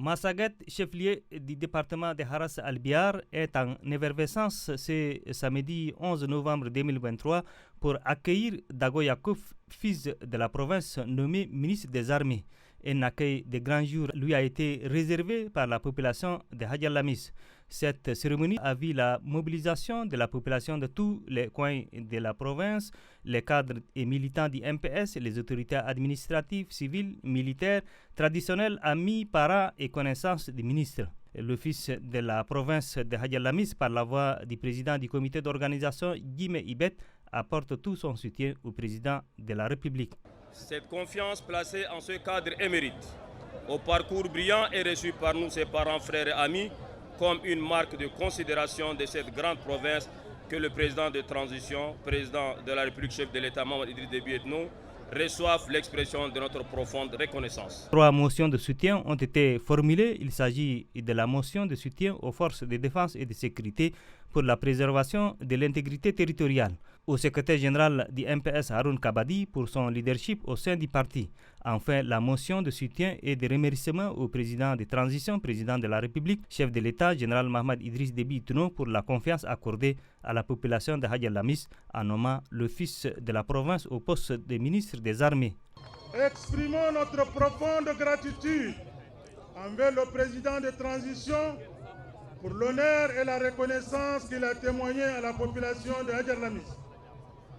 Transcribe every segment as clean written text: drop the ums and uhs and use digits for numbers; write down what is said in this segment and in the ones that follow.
Massaguet, chef-lieu du département de Haras Albiar, est en effervescence ce samedi 11 novembre 2023 pour accueillir Dago Yakouf, fils de la province nommé ministre des Armées. Un accueil de grand jour lui a été réservé par la population de Hadj al-Lamis. Cette cérémonie a vu la mobilisation de la population de tous les coins de la province, les cadres et militants du MPS, les autorités administratives, civiles, militaires, traditionnels, amis, parents et connaissances du ministre. L'office de la province de Hadj al-Lamis, par la voix du président du comité d'organisation, Guimé Ibet, apporte tout son soutien au président de la République. Cette confiance placée en ce cadre émérite, au parcours brillant est reçue par nous, ses parents, frères et amis, comme une marque de considération de cette grande province que le président de transition, président de la République, chef de l'État, Mahamadou Idriss Déby Itno, reçoivent l'expression de notre profonde reconnaissance. 3 motions de soutien ont été formulées. Il s'agit de la motion de soutien aux forces de défense et de sécurité pour la préservation de l'intégrité territoriale, au secrétaire général du MPS Haroun Kabadi pour son leadership au sein du parti. Enfin, la motion de soutien et de remerciement au président de transition, président de la République, chef de l'État, général Mahamadou Idriss Déby Itno, pour la confiance accordée à la population de Hadj al-Lamis en nommant le fils de la province au poste de ministre des Armées. Exprimons notre profonde gratitude envers le président de transition pour l'honneur et la reconnaissance qu'il a témoigné à la population de Hadj al-Lamis.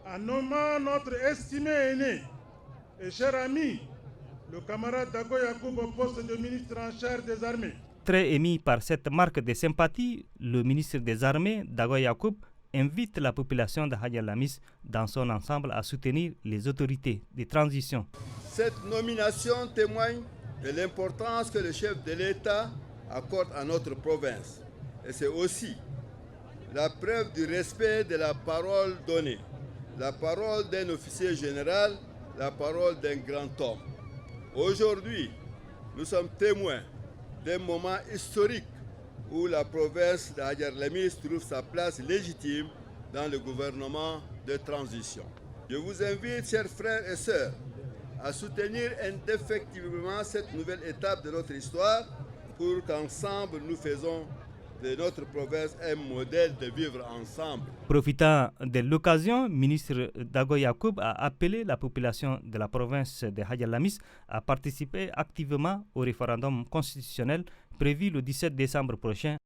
En nommant notre estimé aîné et cher ami, le camarade Dago Yakoub au poste de ministre en charge des armées. Très ému par cette marque de sympathie, le ministre des Armées, Dago Yakoub, invite la population de Hadj al-Lamis dans son ensemble à soutenir les autorités de transition. Cette nomination témoigne de l'importance que le chef de l'État accorde à notre province. Et c'est aussi la preuve du respect de la parole donnée, la parole d'un officier général, la parole d'un grand homme. Aujourd'hui, nous sommes témoins d'un moment historique où la province de Hadj al-Lamis trouve sa place légitime dans le gouvernement de transition. Je vous invite, chers frères et sœurs, à soutenir indéfectiblement cette nouvelle étape de notre histoire pour qu'ensemble nous faisons de notre province un modèle de vivre ensemble. Profitant de l'occasion, le ministre Dago Yakoub a appelé la population de la province de Hadj al-Lamis à participer activement au référendum constitutionnel prévu le 17 décembre prochain